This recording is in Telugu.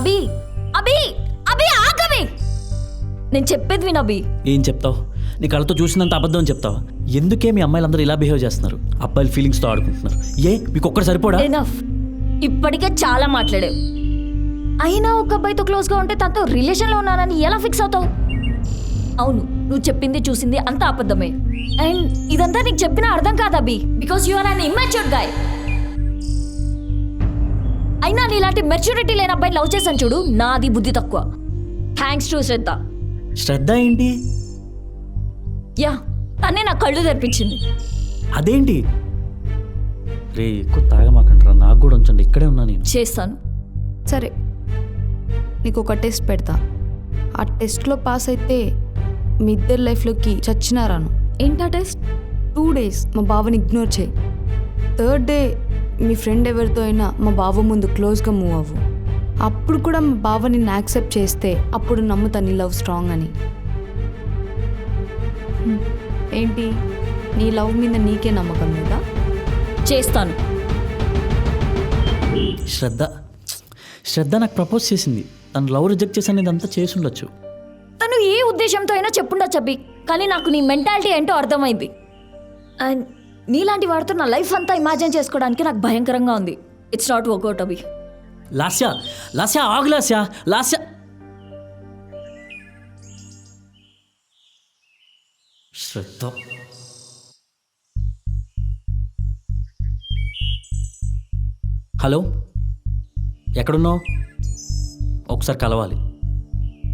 అభి అభి అభి ఆగవి, నేను చెప్పేది విను అభి. ఏం చెప్తావు? నీ కళ్ళతో చూసినంత అబద్ధం చెప్తావా? ఎందుకే మీ అమ్మాయిలందరూ ఇలా బిహేవ్ చేస్తున్నారు? అబ్బాయిల ఫీలింగ్స్తో ఆడుకుంటున్నారు. మీకు ఒక్కటి సరిపోడా? ఎనఫ్, ఇప్పటికే చాలా మాట్లాడావు. అయినా ఒక అబ్బాయితో క్లోజ్గా ఉంటే తనతో రిలేషన్లో ఉన్నానని ఎలా ఫిక్స్ అవుతావు? అవును, నువ్వు చెప్పింది చూసింది అంతా అబద్ధమే. అండ్ ఇదంతా నీకు చెప్పినా అర్థం కాదు Abhi, because you are an immatured guy. అయినా నీలాంటి మెచ్యూరిటీ లేని అబ్బాయి లవ్ చేశాను చూడు, నాది బుద్ధి తక్కువ. థ్యాంక్స్ టు శ్రద్ధ. శ్రద్ధ ఏంటి? యా, తనే నా కళ్ళు తెరిపించింది. అదేంటి? రే ఎక్కువ తాగమాకంటారా, నాకు కూడా ఉంచండి, ఇక్కడే ఉన్నా నేను. చేస్తాను. సరే, నీకు ఒక టెస్ట్ పెడతా. ఆ టెస్ట్లో పాస్ అయితే మీ ఇద్దరు లైఫ్లోకి చచ్చినారాను. ఏంటా టెస్ట్? 2 days మా బావని ఇగ్నోర్ చేయి. 3rd day మీ ఫ్రెండ్ ఎవరితో అయినా మా బావ ముందు క్లోజ్గా మూవ్ అవ్వు. అప్పుడు కూడా మా బావ నిన్ను యాక్సెప్ట్ చేస్తే అప్పుడు నమ్ముతా నీ లవ్ స్ట్రాంగ్ అని. ఏంటి, నీ లవ్ మీద నీకే నమ్మకం లేదా? చేస్తాను. శ్రద్ధ నాకు ప్రపోజ్ చేసింది. తను లవ్ రిజెక్ట్ చేసి అనేది అంతా చేసి ఉండొచ్చు. తను ఏ ఉద్దేశంతో అయినా చెప్పుండొచ్చు అబ్బి, కానీ నాకు నీ మెంటాలిటీ ఏంటో అర్థమైంది. అండ్ నీలాంటి వాడితో నా లైఫ్ అంతా ఇమాజిన్ చేసుకోవడానికి నాకు భయంకరంగా ఉంది. ఇట్స్ నాట్ వర్కౌట్ అభి. లాస్యా ఆగు లాస్యా. శ్రద్ధ, హలో, ఎక్కడున్నావు? ఒకసారి కలవాలి.